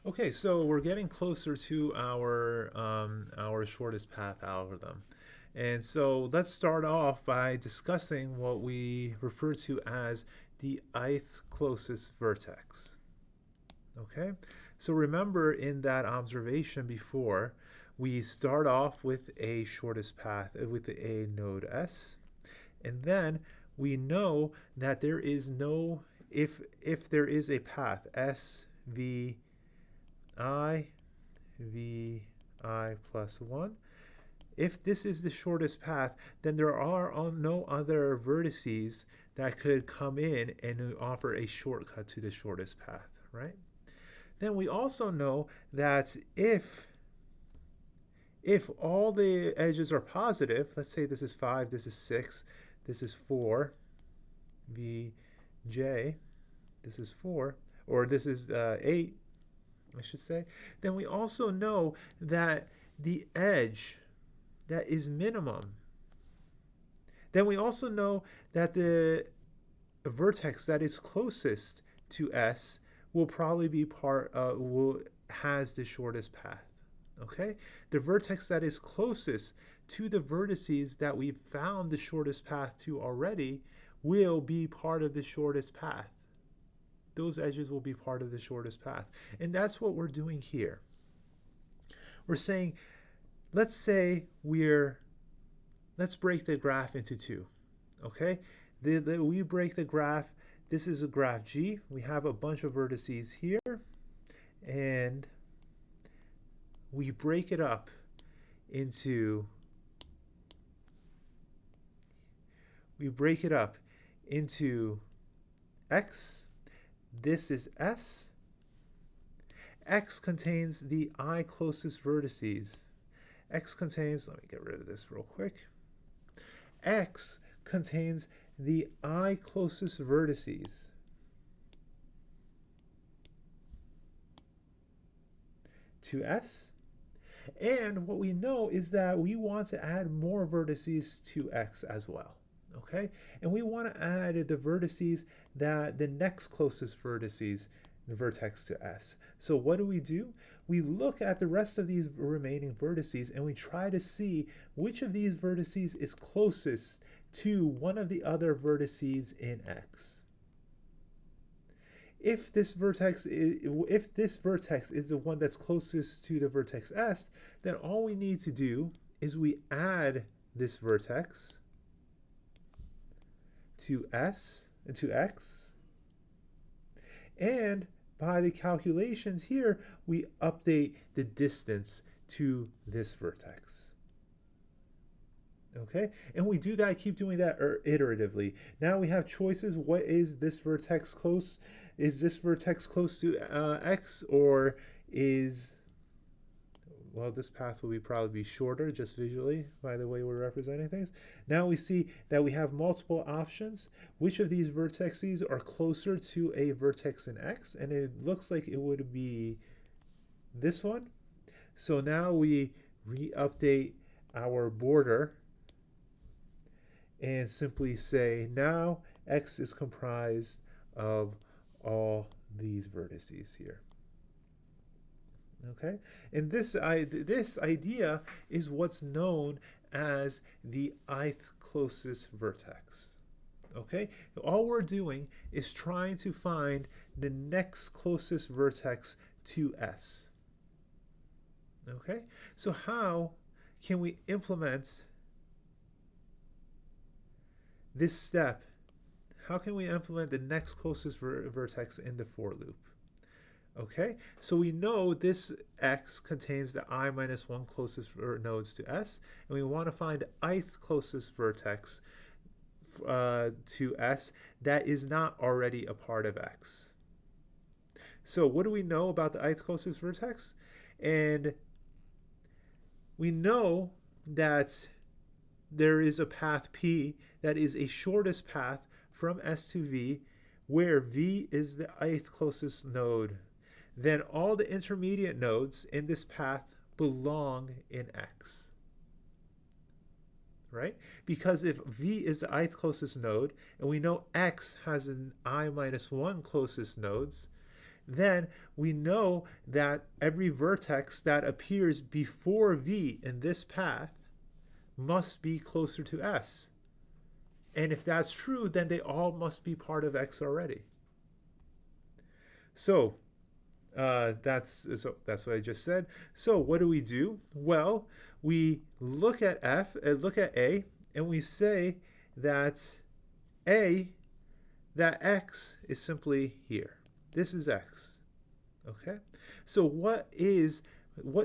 Okay, so we're getting closer to our shortest path algorithm. And so let's start off by discussing what we refer to as the ith closest vertex. Okay, so remember in that observation before, we start off with a shortest path with a node S, and then we know that there is no if there is a path S V I V I plus 1. If this is the shortest path, then there are no other vertices that could come in and offer a shortcut to the shortest path, right? Then we also know that if all the edges are positive, let's say this is 5, this is 6, this is 4, Vj, this is 4, or this is 8, I should say, then we also know that the edge that is minimum, then we also know that the vertex that is closest to S will probably be has the shortest path. Okay? The vertex that is closest to the vertices that we've found the shortest path to already will be part of the shortest path. Those edges will be part of the shortest path. And that's what we're doing here. We're saying, let's break the graph into two. Okay? We break the graph. This is a graph G. We have a bunch of vertices here. And we break it up into X. This is S. X contains the I closest vertices. X contains, let me get rid of this real quick. X contains the I closest vertices to S. And what we know is that we want to add more vertices to X as well. Okay? And we want to add the vertices that the next closest vertices, the vertex to S. So what do? We look at the rest of these remaining vertices and we try to see which of these vertices is closest to one of the other vertices in X. If this vertex is the one that's closest to the vertex S, then all we need to do is we add this vertex to X, and by the calculations here, we update the distance to this vertex. Okay, and we do that, keep doing that iteratively. Now we have choices. What is this vertex close? Is this vertex close to X, or is, well, this path will probably be shorter just visually by the way we're representing things. Now we see that we have multiple options. Which of these vertices are closer to a vertex in X? And it looks like it would be this one. So now we re-update our border and simply say now X is comprised of all these vertices here. Okay, and this idea is what's known as the ith closest vertex. Okay, all we're doing is trying to find the next closest vertex to S. Okay, so how can we implement this step? How can we implement the next closest vertex in the for loop? Okay, so we know this X contains the I minus 1 closest nodes to S, and we want to find the ith closest vertex to S that is not already a part of X. So what do we know about the ith closest vertex? And we know that there is a path P that is a shortest path from S to V, where V is the ith closest node. Then all the intermediate nodes in this path belong in X. Right? Because if V is the ith closest node, and we know X has an I minus 1 closest nodes, then we know that every vertex that appears before V in this path must be closer to S. And if that's true, then they all must be part of X already. So that's what I just said. So what do? Well, we look at look at A, and we say that A, that X is simply here. This is X. Okay. So what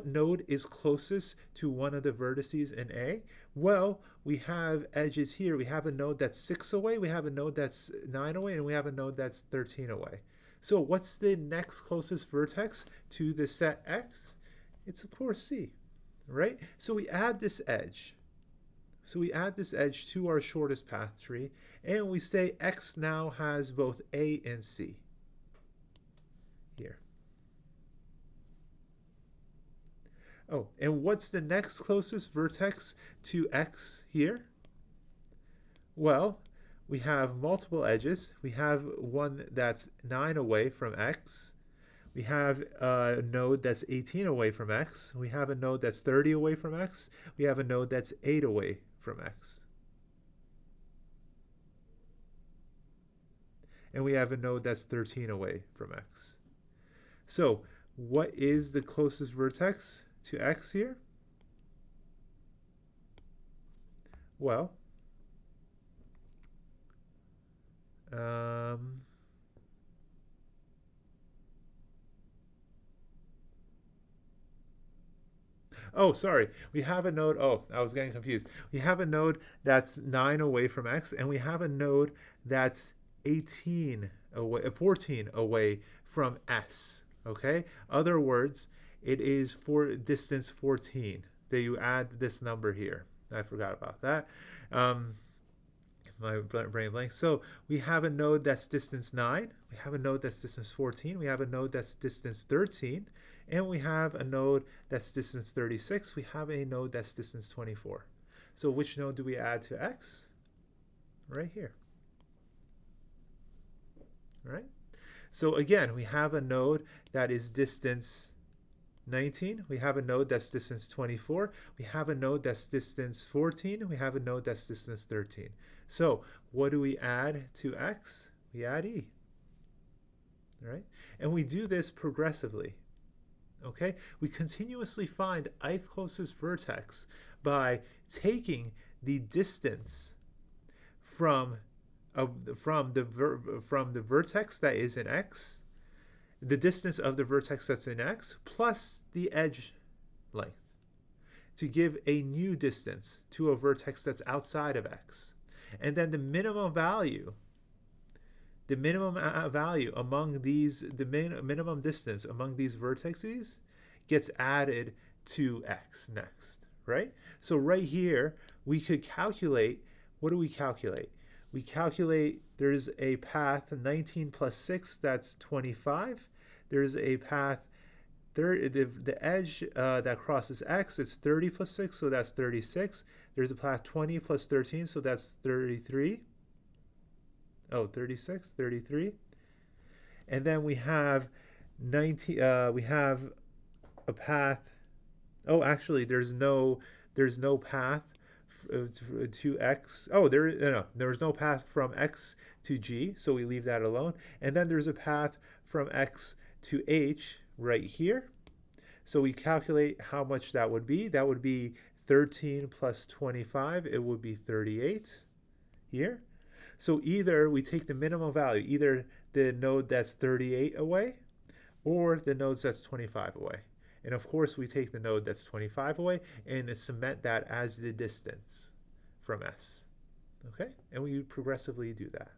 node is closest to one of the vertices in A? Well, we have edges here. We have a node that's 6 away, we have a node that's 9 away, and we have a node that's 13 away. So what's the next closest vertex to the set X? It's of course C, right? So we add this edge. So we add this edge to our shortest path tree, and we say X now has both A and C here. Oh, and what's the next closest vertex to X here? Well, we have multiple edges. We have one that's 9 away from X. We have a node that's 18 away from X. We have a node that's 30 away from X. We have a node that's 8 away from X. And we have a node that's 13 away from X. So what is the closest vertex to X here? Well, oh, sorry. We have a node. Oh, I was getting confused. We have a node that's 9 away from X, and we have a node that's 18 away, 14 away from S. Okay? Other words, it is for distance 14 that you add this number here. I forgot about that. My brain blank. So we have a node that's distance 9. We have a node that's distance 14. We have a node that's distance 13. And we have a node that's distance 36. We have a node that's distance 24. So which node do we add to X? Right here. Right? So again, we have a node that is distance 19. We have a node that's distance 24. We have a node that's distance 14. We have a node that's distance 13. So what do we add to X? We add E. Right? And we do this progressively. Okay? We continuously find ith closest vertex by taking the distance from the vertex that is in X, the distance of the vertex that's in X, plus the edge length, to give a new distance to a vertex that's outside of X. And then the minimum value among these, the minimum distance among these vertices gets added to X next, right? So right here, we could calculate, what do we calculate? We calculate there's a path 19 plus 6, that's 25. There's a path, the edge that crosses X, it's 30 plus 6, so that's 36. There's a path 20 plus 13, so that's 33. Oh, 36, 33. And then we have 19, we have a path, oh, actually, there's no path to X. Oh, there's no path from X to G, so we leave that alone. And then there's a path from X to H right here. So we calculate how much that would be. That would be 13 plus 25. It would be 38 here. So either we take the minimum value, either the node that's 38 away or the node that's 25 away. And of course, we take the node that's 25 away and cement that as the distance from S. Okay? And we progressively do that.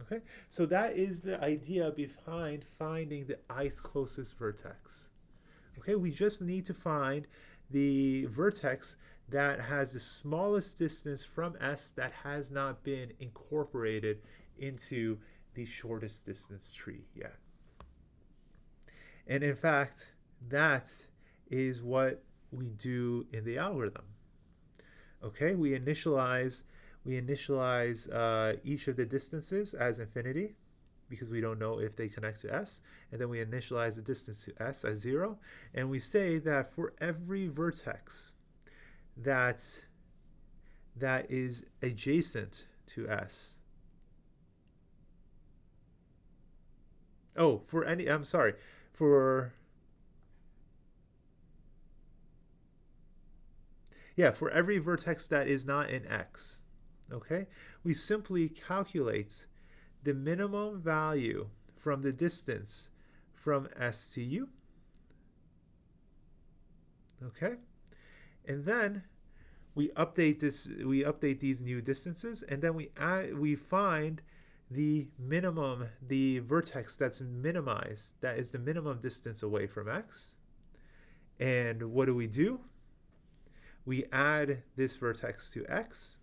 Okay? So that is the idea behind finding the ith closest vertex. Okay? We just need to find the vertex that has the smallest distance from S that has not been incorporated into the shortest distance tree yet. And in fact, that is what we do in the algorithm. Okay, we initialize each of the distances as infinity. because we don't know if they connect to S. And then we initialize the distance to S as 0. And we say that for every vertex that is adjacent to S. Oh, for any, I'm sorry, for, yeah, for every vertex that is not in X, okay, we simply calculate the minimum value from the distance from S to U, okay, and then we update these new distances, and then we find the minimum, the vertex that's minimized, that is the minimum distance away from X. And what do? We add this vertex to X,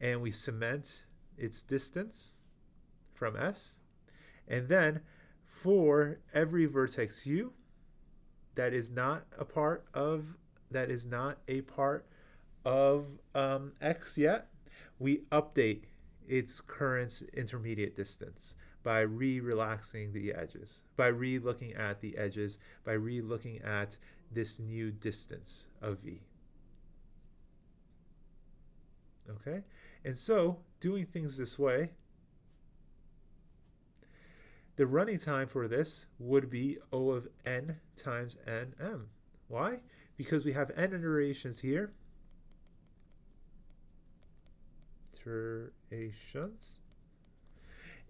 and we cement its distance from S. And then for every vertex U that is not a part of X yet, we update its current intermediate distance by relaxing the edges, by looking at the edges, by looking at this new distance of V. Okay, and so doing things this way, the running time for this would be O of n times nm. Why? Because we have n iterations here,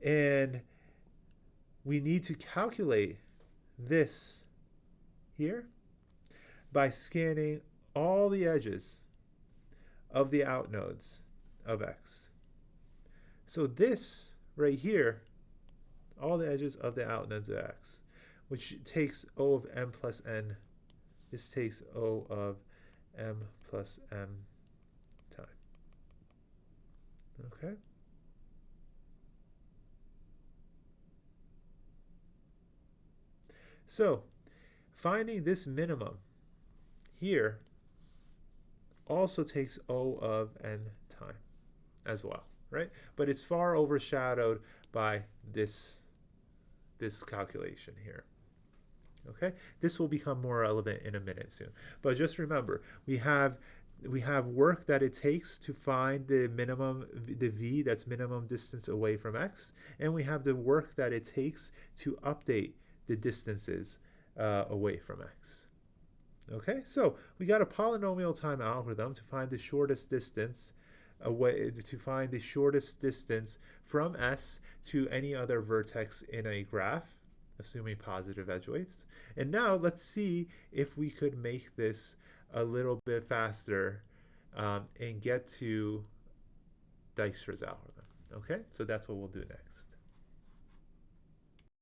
and we need to calculate this here by scanning all the edges of the out nodes of X. So this right here, all the edges of the out nodes of X, which takes O of m plus n, this takes O of m plus m time. Okay. So finding this minimum here also takes O of n time as well, right? But it's far overshadowed by this calculation here. Okay, this will become more relevant in a minute soon. But just remember, we have work that it takes to find the minimum, the V that's minimum distance away from X, and we have the work that it takes to update the distances away from X. Okay, so we got a polynomial time algorithm to find the shortest distance from S to any other vertex in a graph, assuming positive edge weights. And now let's see if we could make this a little bit faster and get to Dijkstra's algorithm. Okay, so that's what we'll do next.